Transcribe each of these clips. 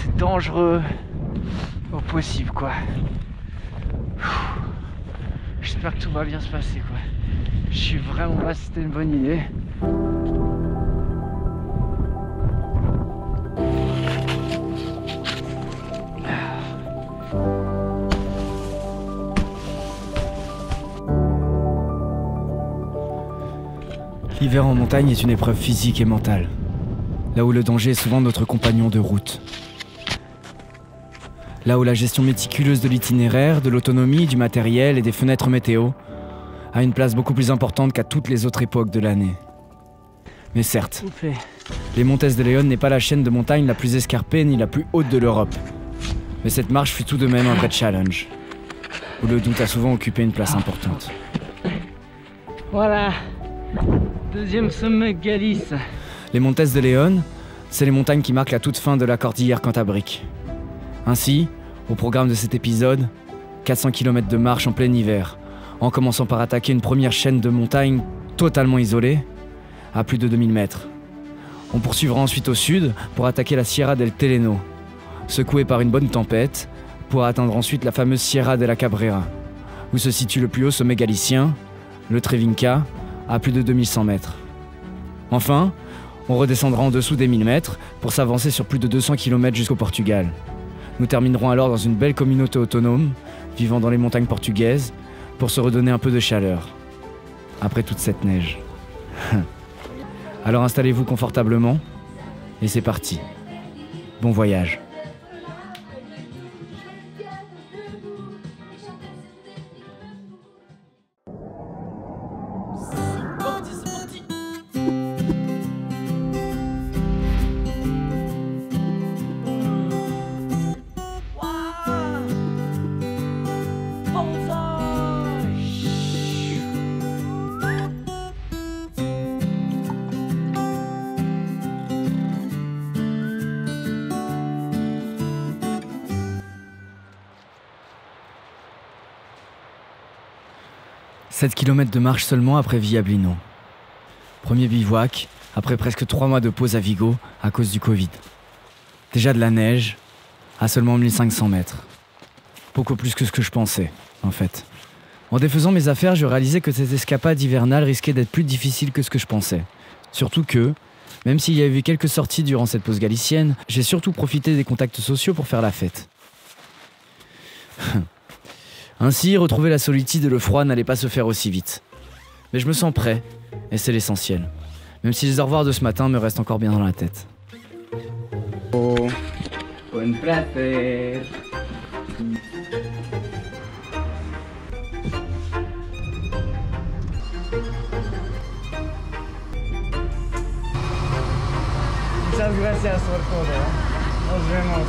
c'est dangereux au possible quoi. J'espère que tout va bien se passer quoi. Je suis vraiment pas si c'était une bonne idée. L'hiver en montagne est une épreuve physique et mentale, là où le danger est souvent notre compagnon de route. Là où la gestion méticuleuse de l'itinéraire, de l'autonomie, du matériel et des fenêtres météo a une place beaucoup plus importante qu'à toutes les autres époques de l'année. Mais certes, les Montes de León n'est pas la chaîne de montagne la plus escarpée ni la plus haute de l'Europe. Mais cette marche fut tout de même un vrai challenge, où le doute a souvent occupé une place importante. Voilà, deuxième sommet Galice. Les Montes de León, c'est les montagnes qui marquent la toute fin de la cordillère cantabrique. Ainsi, au programme de cet épisode, 400 km de marche en plein hiver, en commençant par attaquer une première chaîne de montagnes totalement isolée, à plus de 2000 mètres. On poursuivra ensuite au sud pour attaquer la Sierra del Teleno, secouée par une bonne tempête, pour atteindre ensuite la fameuse Sierra de la Cabrera, où se situe le plus haut sommet galicien, le Trevinca, à plus de 2100 mètres. Enfin, on redescendra en dessous des 1000 mètres pour s'avancer sur plus de 200 km jusqu'au Portugal. Nous terminerons alors dans une belle communauté autonome, vivant dans les montagnes portugaises, pour se redonner un peu de chaleur, après toute cette neige. Alors installez-vous confortablement, et c'est parti. Bon voyage. « 7 km de marche seulement après Villablino. Premier bivouac, après presque 3 mois de pause à Vigo à cause du Covid. Déjà de la neige, à seulement 1500 mètres. Beaucoup plus que ce que je pensais, en fait. En défaisant mes affaires, je réalisais que cette escapade hivernale risquait d'être plus difficile que ce que je pensais. Surtout que, même s'il y a eu quelques sorties durant cette pause galicienne, j'ai surtout profité des contacts sociaux pour faire la fête. Ainsi, retrouver la solitude et le froid n'allait pas se faire aussi vite. Mais je me sens prêt, et c'est l'essentiel. Même si les au revoir de ce matin me restent encore bien dans la tête. Oh, buen placer. Muchas gracias por todo. Nos vemos.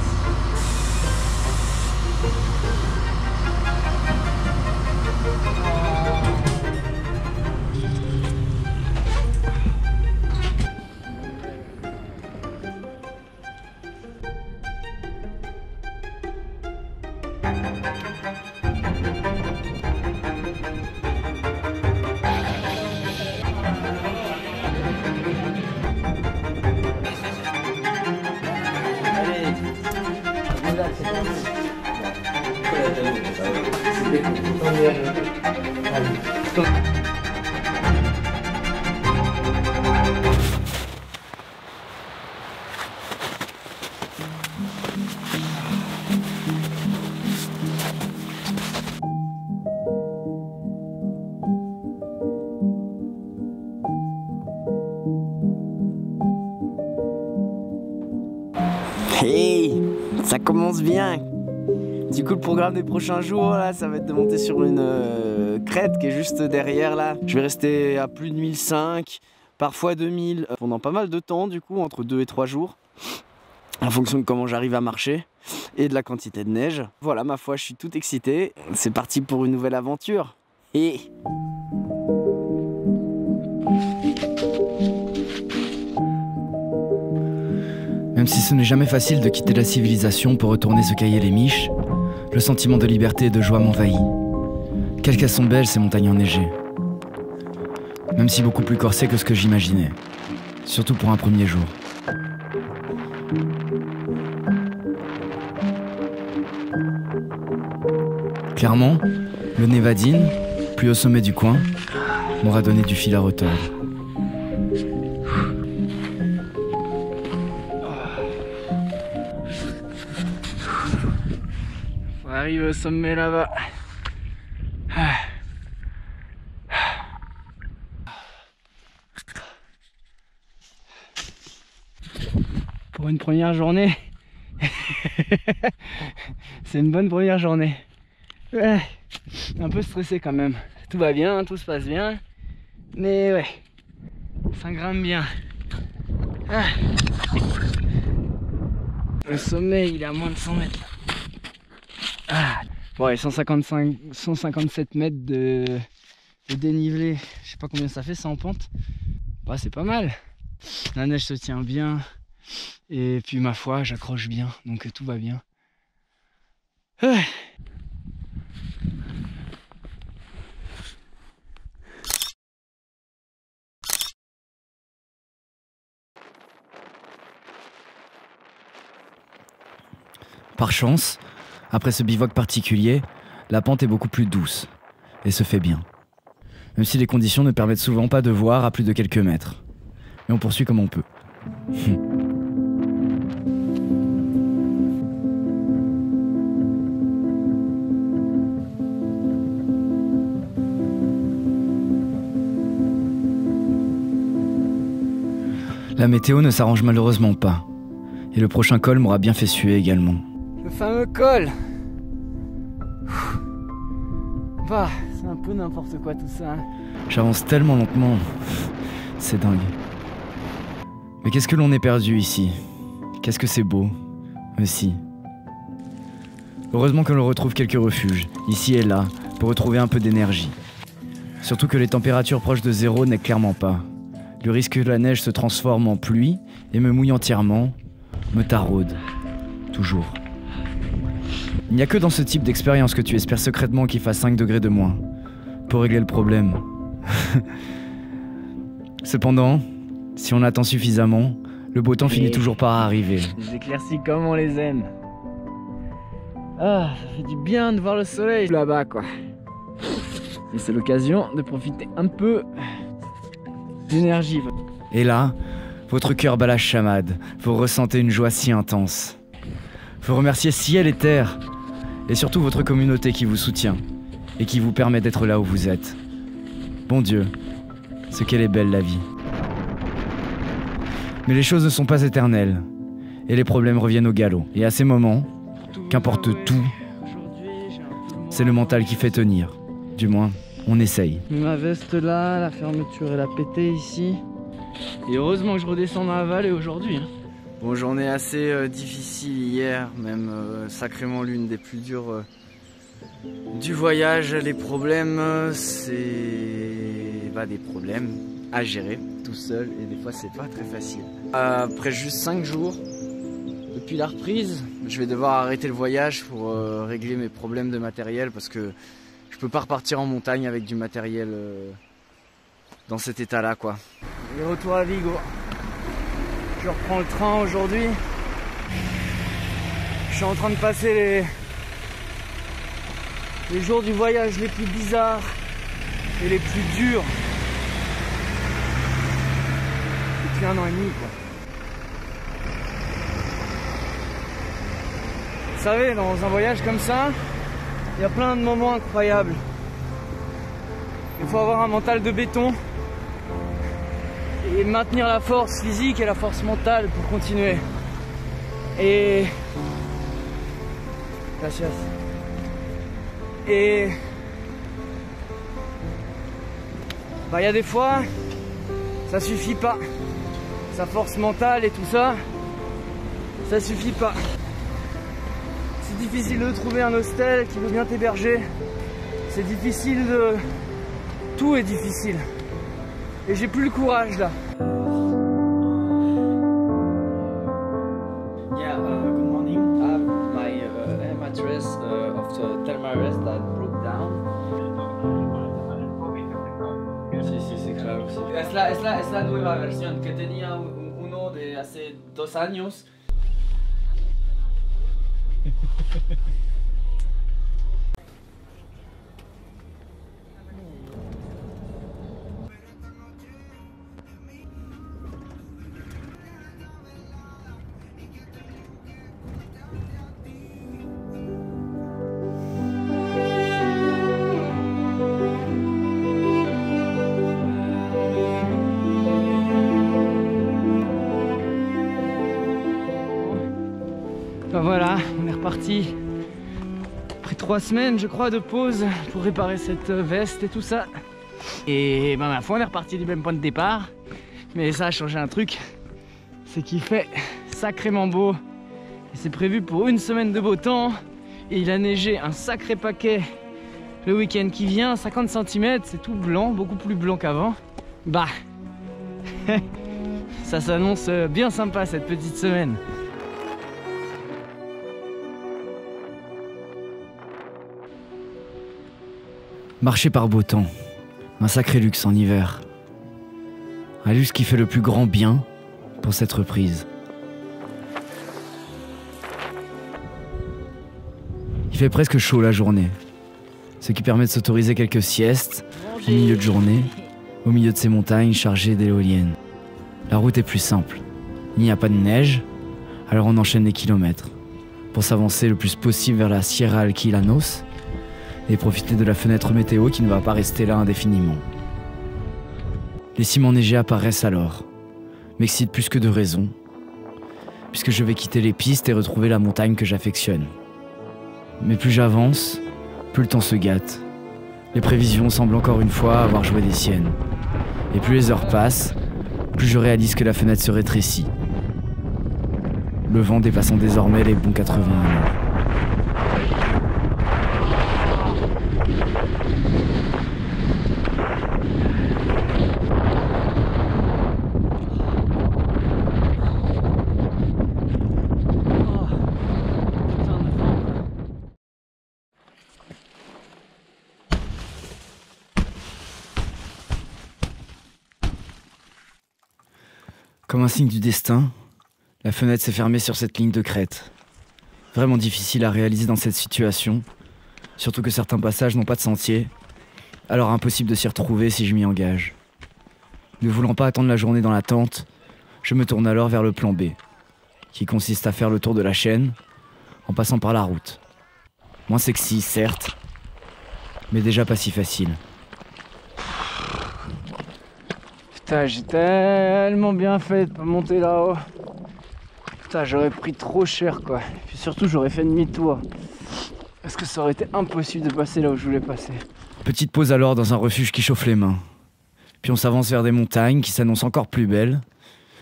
Hey, ça commence bien. Du coup, le programme des prochains jours, là, ça va être de monter sur une crête qui est juste derrière, là. Je vais rester à plus de 1500, parfois 2000, pendant pas mal de temps, du coup, entre 2 et 3 jours, en fonction de comment j'arrive à marcher et de la quantité de neige. Voilà, ma foi, je suis tout excité. C'est parti pour une nouvelle aventure. Et... Même si ce n'est jamais facile de quitter la civilisation pour retourner se cailler les miches, le sentiment de liberté et de joie m'envahit. Quelles qu'elles sont belles ces montagnes enneigées. Même si beaucoup plus corsées que ce que j'imaginais. Surtout pour un premier jour. Clairement, le Nevadine, plus au sommet du coin, m'aura donné du fil à retordre. On arrive au sommet là-bas. Pour une première journée, c'est une bonne première journée. Ouais, un peu stressé quand même. Tout va bien, tout se passe bien, mais ouais, ça grimpe bien. Ah. Le sommet, il est à moins de 100 mètres. Ah. Bon, et 157 mètres de dénivelé. Je sais pas combien ça fait, ça en pente. Bah, c'est pas mal. La neige se tient bien. Et puis ma foi, j'accroche bien, donc tout va bien. Ah. Par chance, après ce bivouac particulier, la pente est beaucoup plus douce et se fait bien. Même si les conditions ne permettent souvent pas de voir à plus de quelques mètres. Mais on poursuit comme on peut. La météo ne s'arrange malheureusement pas. Et le prochain col m'aura bien fait suer également. Le fameux col. Bah, c'est un peu n'importe quoi tout ça. J'avance tellement lentement. C'est dingue. Mais qu'est-ce que l'on est perdu ici? Qu'est-ce que c'est beau. Aussi. Heureusement que l'on retrouve quelques refuges, ici et là, pour retrouver un peu d'énergie. Surtout que les températures proches de zéro n'est clairement pas. Le risque que la neige se transforme en pluie et me mouille entièrement me taraude. Toujours. Il n'y a que dans ce type d'expérience que tu espères secrètement qu'il fasse 5 degrés de moins pour régler le problème. Cependant, si on attend suffisamment, le beau temps finit toujours par arriver. Les éclaircies comme on les aime. Ah, ça fait du bien de voir le soleil là-bas quoi. Et c'est l'occasion de profiter un peu d'énergie. Et là, votre cœur bat la chamade, vous ressentez une joie si intense. Vous remerciez ciel et terre, et surtout votre communauté qui vous soutient, et qui vous permet d'être là où vous êtes. Bon Dieu, ce qu'elle est belle la vie. Mais les choses ne sont pas éternelles, et les problèmes reviennent au galop. Et à ces moments, qu'importe tout, c'est le mental qui fait tenir. Du moins, on essaye. Ma veste là, la fermeture elle a pété ici. Et heureusement que je redescends dans la vallée aujourd'hui. Bon, journée assez difficile hier, même sacrément l'une des plus dures du voyage. Les problèmes, c'est des problèmes à gérer tout seul et des fois c'est pas très facile. Après juste 5 jours depuis la reprise, je vais devoir arrêter le voyage pour régler mes problèmes de matériel parce que je peux pas repartir en montagne avec du matériel dans cet état là quoi. Et retour à Vigo. Je reprends le train aujourd'hui. Je suis en train de passer les jours du voyage les plus bizarres et les plus durs depuis 1 an et demi quoi. Vous savez, dans un voyage comme ça, il y a plein de moments incroyables. Il faut avoir un mental de béton et maintenir la force physique et la force mentale pour continuer. Et gracias. Et il y a des fois, ça suffit pas. Sa force mentale et tout ça, ça suffit pas. C'est difficile de trouver un hostel qui veut bien t'héberger. C'est difficile de... Tout est difficile. Et j'ai plus le courage là. Yeah, good morning. I have my air mattress of the Thermarest that broke down. Sí, sí, claro. Sí. Es la nueva versión que tenía uno de hace 2 años. Bah voilà, on est reparti. Après 3 semaines je crois de pause pour réparer cette veste et tout ça. Et bah ma foi on est reparti du même point de départ. Mais ça a changé un truc, c'est qu'il fait sacrément beau. Et c'est prévu pour 1 semaine de beau temps. Et il a neigé un sacré paquet le week-end qui vient, 50 cm, c'est tout blanc, beaucoup plus blanc qu'avant. Bah, ça s'annonce bien sympa cette petite semaine. Marcher par beau temps, un sacré luxe en hiver. Un luxe qui fait le plus grand bien pour cette reprise. Il fait presque chaud la journée, ce qui permet de s'autoriser quelques siestes au milieu de journée, au milieu de ces montagnes chargées d'éoliennes. La route est plus simple, il n'y a pas de neige, alors on enchaîne les kilomètres pour s'avancer le plus possible vers la Sierra Alquilanos et profiter de la fenêtre météo qui ne va pas rester là indéfiniment. Les cimes enneigés apparaissent alors, m'excitent plus que de raison, puisque je vais quitter les pistes et retrouver la montagne que j'affectionne. Mais plus j'avance, plus le temps se gâte. Les prévisions semblent encore une fois avoir joué des siennes. Et plus les heures passent, plus je réalise que la fenêtre se rétrécit. Le vent dépassant désormais les bons 80 à l'heure. Comme un signe du destin, la fenêtre s'est fermée sur cette ligne de crête. Vraiment difficile à réaliser dans cette situation, surtout que certains passages n'ont pas de sentier, alors impossible de s'y retrouver si je m'y engage. Ne voulant pas attendre la journée dans la tente, je me tourne alors vers le plan B, qui consiste à faire le tour de la chaîne en passant par la route. Moins sexy, certes, mais déjà pas si facile. Putain, j'ai tellement bien fait de pas monter là-haut. Putain, j'aurais pris trop cher quoi. Et puis surtout, j'aurais fait demi-tour. Parce que ça aurait été impossible de passer là où je voulais passer. Petite pause alors dans un refuge qui chauffe les mains. Puis on s'avance vers des montagnes qui s'annoncent encore plus belles.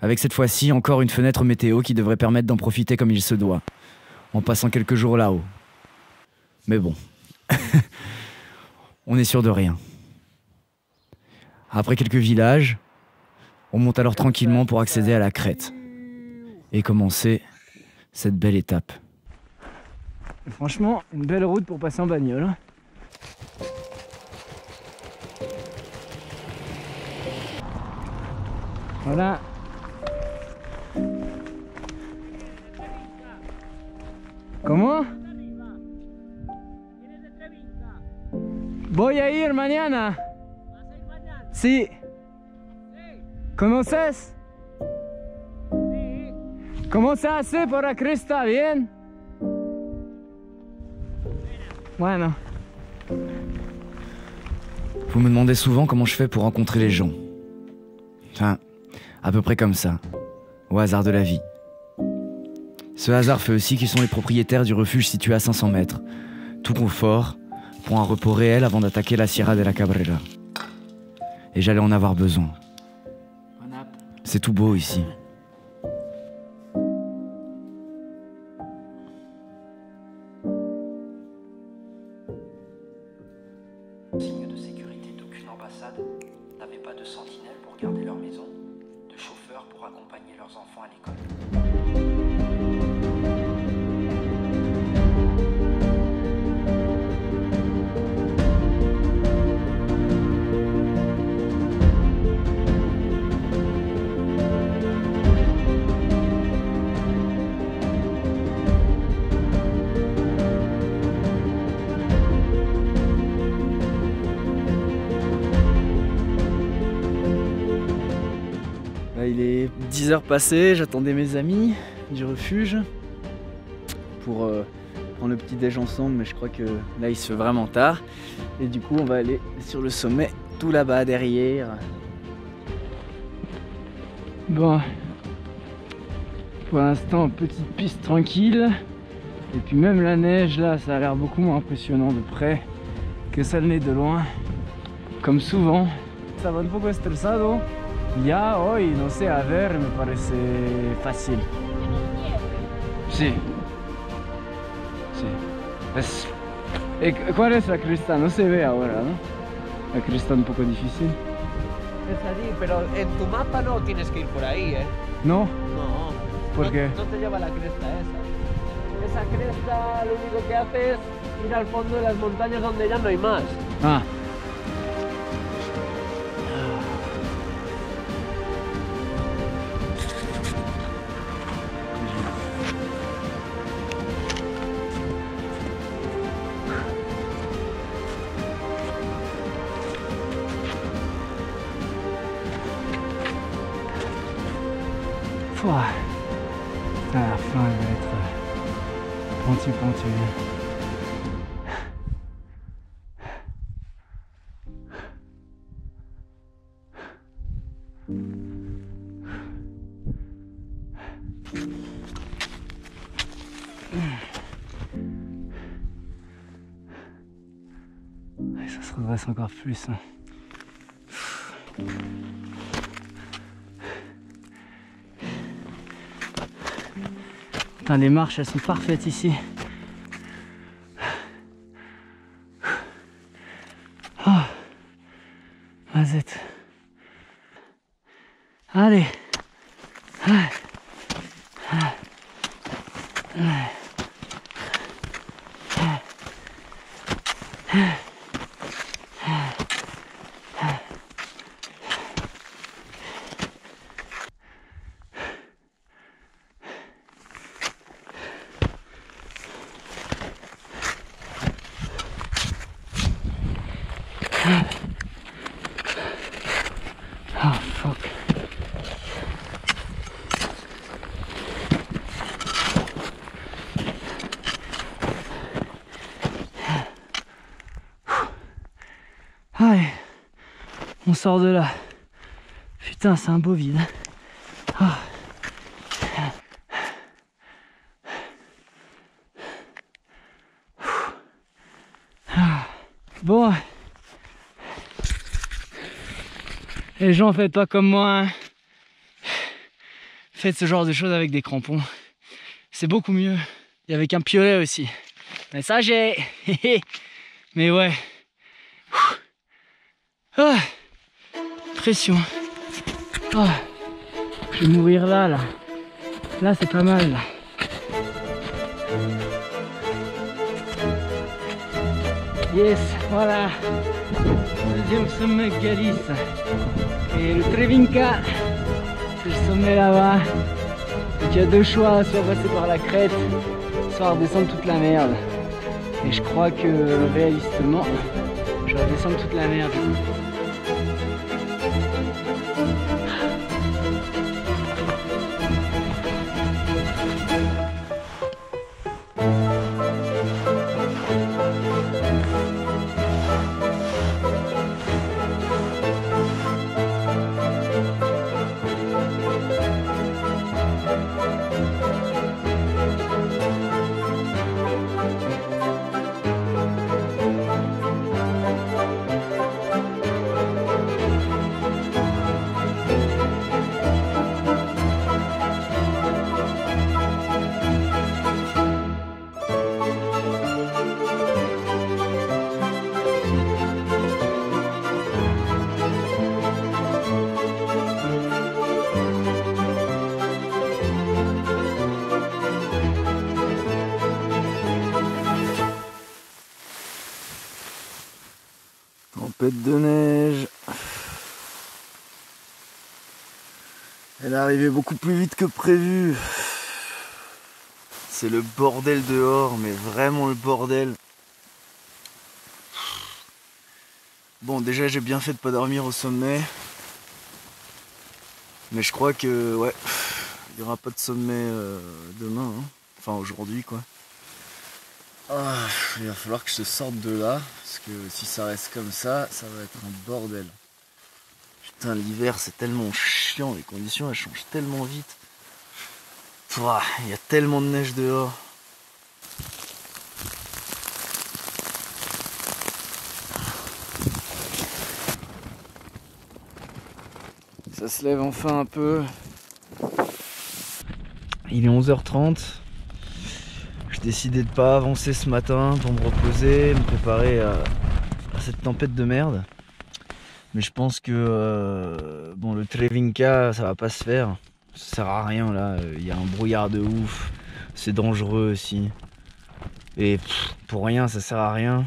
Avec cette fois-ci encore une fenêtre météo qui devrait permettre d'en profiter comme il se doit. En passant quelques jours là-haut. Mais bon. On est sûr de rien. Après quelques villages, on monte alors tranquillement pour accéder à la crête et commencer cette belle étape. Et franchement, une belle route pour passer en bagnole. Voilà. Comment? Voy a ir mañana. Sí. ¿Conoces? ¿Cómo se hace por la cresta? ¿Bien? Bueno. Vous me demandez souvent comment je fais pour rencontrer les gens. Enfin, à peu près comme ça, au hasard de la vie. Ce hasard fait aussi qu'ils sont les propriétaires du refuge situé à 500 mètres, tout confort, pour un repos réel avant d'attaquer la Sierra de la Cabrera. Et j'allais en avoir besoin. C'est tout beau ici. Signe de sécurité d'aucune ambassade n'avait pas de sentinelle pour garder leur maison, de chauffeurs pour accompagner leurs enfants à l'école. Là, il est 10h passées, j'attendais mes amis du refuge pour prendre le petit déj ensemble, mais je crois que là il se fait vraiment tard. Et du coup on va aller sur le sommet, tout là-bas derrière. Bon, pour l'instant petite piste tranquille, Et puis même la neige là, ça a l'air beaucoup moins impressionnant de près que ça l'est de loin. Comme souvent. Estaba un poco estresado. Ya hoy, no sé, a ver, me parece fácil. Sí. Sí. ¿Cuál es la cresta? No se ve ahora, ¿no? La cresta un poco difícil. Es allí, pero en tu mapa no tienes que ir por ahí, ¿eh? No, No. ¿por qué? No te lleva la cresta esa. Esa cresta lo único que hace es ir al fondo de las montañas donde ya no hay más. Ah. Pouah. À la fin, elle va être pentu. Et ça se redresse encore plus. Hein. Putain, les marches elles sont parfaites ici. Oh. Vas-y. Allez. Oh fuck. Allez, on sort de là. Putain, c'est un beau vide. Oh. Bon. Les gens, faites pas comme moi. Hein. Faites ce genre de choses avec des crampons. C'est beaucoup mieux. Et avec un piolet aussi. Mais ça j'ai. Mais ouais. Ah. Pression. Oh. Je vais mourir là. Là c'est pas mal. Là. Yes, voilà. Deuxième sommet Galice. Et le Trevinca, c'est le sommet là-bas. Donc il y a deux choix, soit passer par la crête, soit redescendre toute la merde. Et je crois que réalistement, je vais redescendre toute la merde. Tempête de neige. Elle est arrivée beaucoup plus vite que prévu. C'est le bordel dehors, mais vraiment le bordel. Bon, déjà j'ai bien fait de pas dormir au sommet. Mais je crois que ouais, il n'y aura pas de sommet demain, hein. Enfin aujourd'hui quoi. Ah, il va falloir que je sorte de là, parce que si ça reste comme ça, ça va être un bordel. Putain, l'hiver c'est tellement chiant, les conditions elles changent tellement vite. Il y a tellement de neige dehors. Ça se lève enfin un peu. Il est 11h30. J'ai décidé de pas avancer ce matin pour me reposer, me préparer à cette tempête de merde. Mais je pense que bon, le Trevinca, ça va pas se faire. Ça sert à rien là. Il y a un brouillard de ouf. C'est dangereux aussi. Et pour rien, ça sert à rien.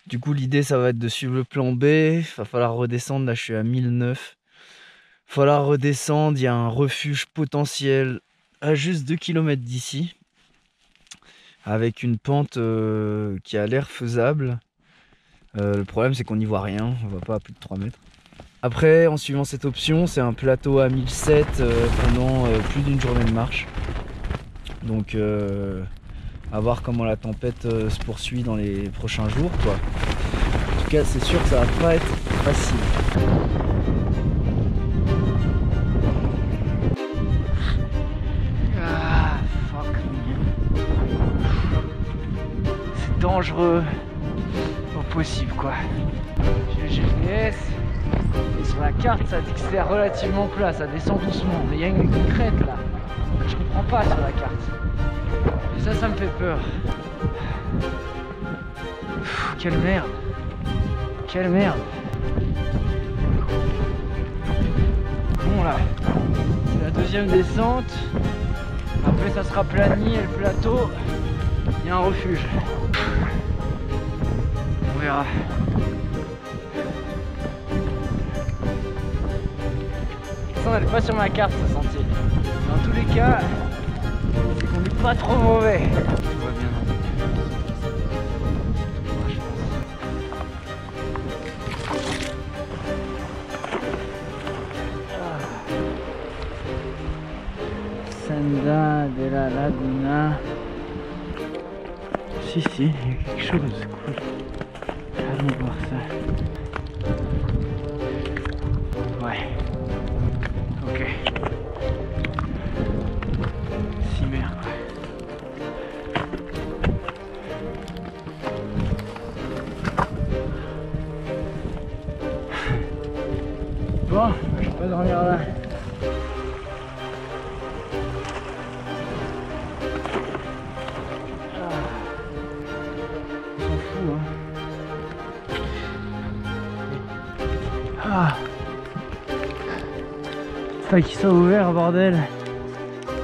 Du coup, l'idée, ça va être de suivre le plan B. Il va falloir redescendre. Là, je suis à 1009. Il va falloir redescendre. Il y a un refuge potentiel à juste 2 km d'ici. Avec une pente qui a l'air faisable. Le problème, c'est qu'on n'y voit rien. On va pas à plus de 3 mètres. Après, en suivant cette option, c'est un plateau à 1007 pendant plus d'une journée de marche. Donc, à voir comment la tempête se poursuit dans les prochains jours, quoi. En tout cas, c'est sûr que ça va pas être facile. Ah, fuck me. C'est dangereux au possible, quoi. J'ai le GPS et sur la carte, ça dit que c'est relativement plat, ça descend doucement. Mais il y a une crête là. Je comprends pas sur la carte. Et ça me fait peur. Quelle merde. Quelle merde. Bon là, c'est la deuxième descente. Après ça sera plani et le plateau, il y a un refuge. On verra. Ça n'allait pas sur ma carte ce sentier. Dans tous les cas, c'est qu'on n'est pas trop mauvais. Tout va bien. Senda de la Laguna. Si, il y a quelque chose. Cool. Allons voir ça. Ouais. Ok. Cimer, quoi. Bon, je vais pas dormir là. Ah. Pas qu'il soit ouvert, bordel.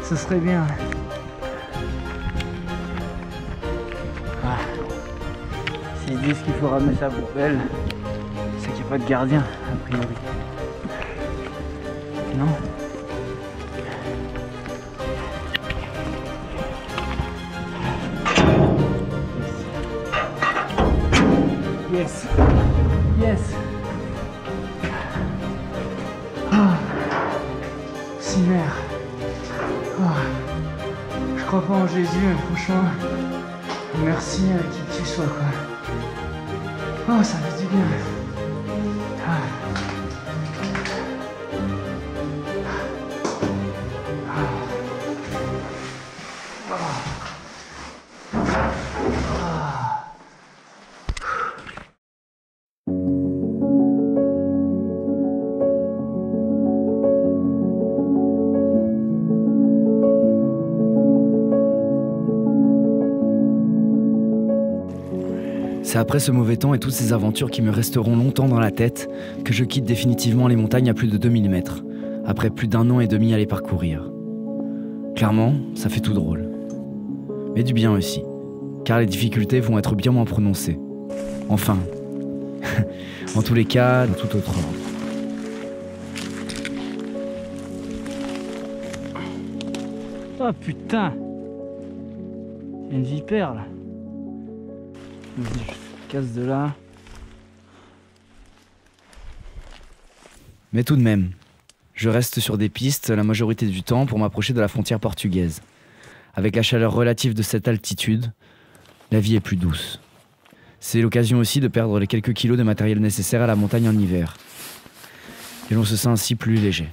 Ce serait bien. Ah. S'ils disent qu'il faut ramener sa poubelle, c'est qu'il n'y a pas de gardien, a priori. Non? Yes. Yes. Ah. Cimer. Ah. Je crois pas en Jésus, mais franchement, merci à qui que tu sois, quoi. Oh, ça fait du bien. Ah. C'est après ce mauvais temps et toutes ces aventures qui me resteront longtemps dans la tête que je quitte définitivement les montagnes à plus de 2000 mètres, après plus d'1 an et demi à les parcourir. Clairement, ça fait tout drôle. Mais du bien aussi, car les difficultés vont être bien moins prononcées. Enfin, en tous les cas, dans tout autre ordre. Oh putain! Il y a une vipère là. Vas-y, je casse de là. Mais tout de même, je reste sur des pistes la majorité du temps pour m'approcher de la frontière portugaise. Avec la chaleur relative de cette altitude, la vie est plus douce. C'est l'occasion aussi de perdre les quelques kilos de matériel nécessaire à la montagne en hiver. Et l'on se sent ainsi plus léger.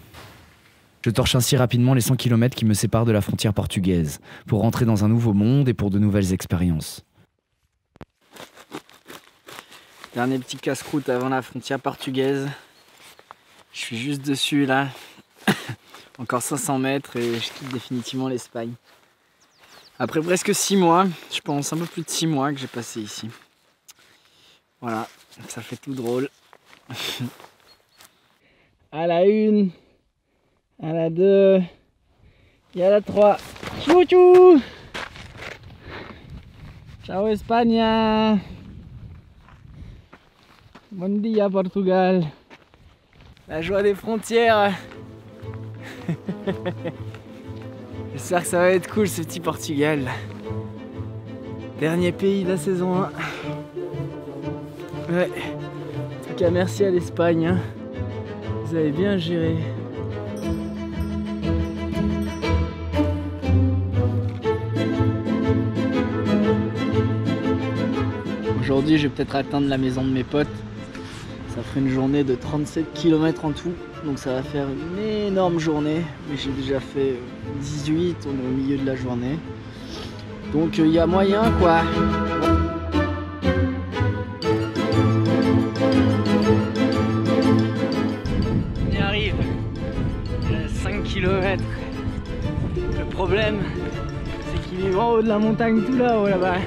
Je torche ainsi rapidement les 100 km qui me séparent de la frontière portugaise, pour rentrer dans un nouveau monde et pour de nouvelles expériences. Dernier petit casse-croûte avant la frontière portugaise. Je suis juste dessus là. Encore 500 mètres et je quitte définitivement l'Espagne. Après presque 6 mois, je pense un peu plus de 6 mois que j'ai passé ici. Voilà, ça fait tout drôle. À la 1, à la 2 et à la 3. Tchou tchou! Ciao España! Bon dia Portugal! La joie des frontières! J'espère que ça va être cool ce petit Portugal. Dernier pays de la saison 1. Ouais. En tout cas merci à l'Espagne. Hein. Vous avez bien géré. Aujourd'hui je vais peut-être atteindre la maison de mes potes. Ça ferait une journée de 37 km en tout. Donc ça va faire une énorme journée. Mais j'ai déjà fait 18, on est au milieu de la journée. Donc il y a moyen quoi. On y arrive. 5 km. Le problème, c'est qu'il est en haut de la montagne tout là-haut là-bas.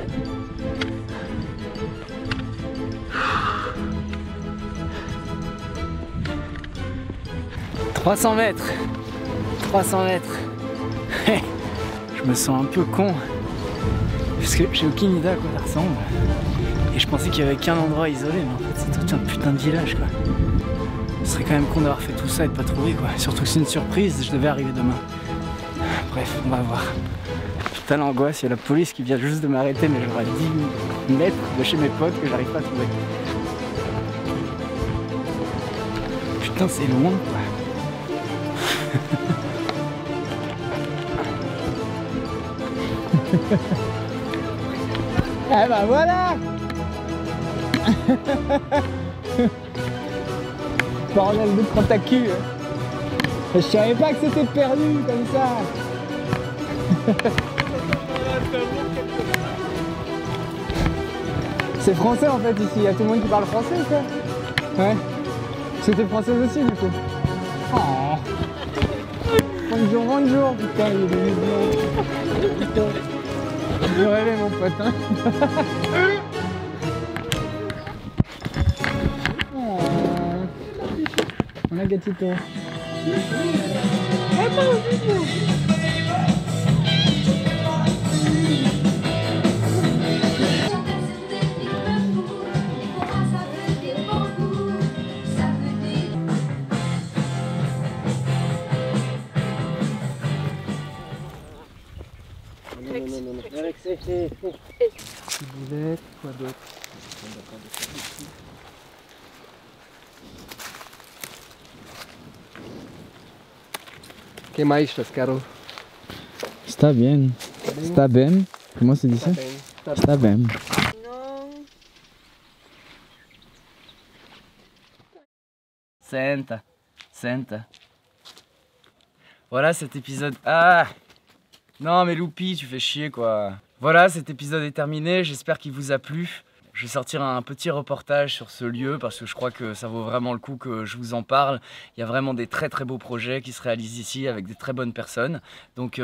300 mètres. 300 mètres. Je me sens un peu con. Parce que j'ai aucune idée à quoi ça ressemble. Et je pensais qu'il y avait qu'un endroit isolé, mais en fait c'est tout un putain de village quoi. Ce serait quand même con d'avoir fait tout ça et de pas trouver quoi. Surtout que c'est une surprise, je devais arriver demain. Bref, on va voir. Putain l'angoisse, il y a la police qui vient juste de m'arrêter, mais j'aurai 10 mètres de chez mes potes que j'arrive pas à trouver. Putain c'est loin quoi. Eh ben voilà. Bordel de crotte à cul. Je savais pas que c'était perdu comme ça. C'est français en fait ici, il y a tout le monde qui parle français ou quoi? Ouais. C'était français aussi du coup. Oh. Bonjour, bonjour, putain, il est devenu bien. Je rêvais mon pote, hein. Oh. Hola gatito. Ciboulette, quoi d'autre? Que mais, Caro? Está bien. Está bien. Comment se dit ça? Está bien. Senta. Senta. Voilà cet épisode. Ah! Non mais Loupi, tu fais chier quoi. Voilà, cet épisode est terminé, j'espère qu'il vous a plu. Je vais sortir un petit reportage sur ce lieu parce que je crois que ça vaut vraiment le coup que je vous en parle. Il y a vraiment des très beaux projets qui se réalisent ici avec des très bonnes personnes. Donc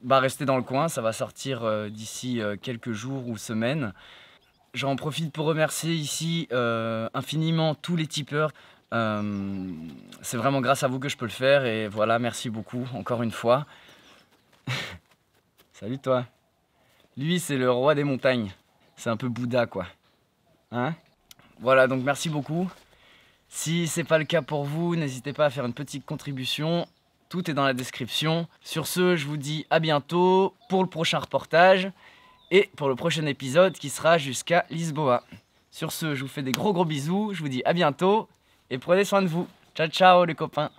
restez dans le coin, ça va sortir d'ici quelques jours ou semaines. J'en profite pour remercier ici infiniment tous les tipeurs. C'est vraiment grâce à vous que je peux le faire et voilà, merci beaucoup encore une fois. Salut toi. Lui c'est le roi des montagnes. C'est un peu Bouddha quoi. Hein? Voilà, donc merci beaucoup. Si c'est pas le cas pour vous, n'hésitez pas à faire une petite contribution. Tout est dans la description. Sur ce, je vous dis à bientôt pour le prochain reportage et pour le prochain épisode qui sera jusqu'à Lisboa. Sur ce, je vous fais des gros bisous. Je vous dis à bientôt et prenez soin de vous. Ciao ciao les copains.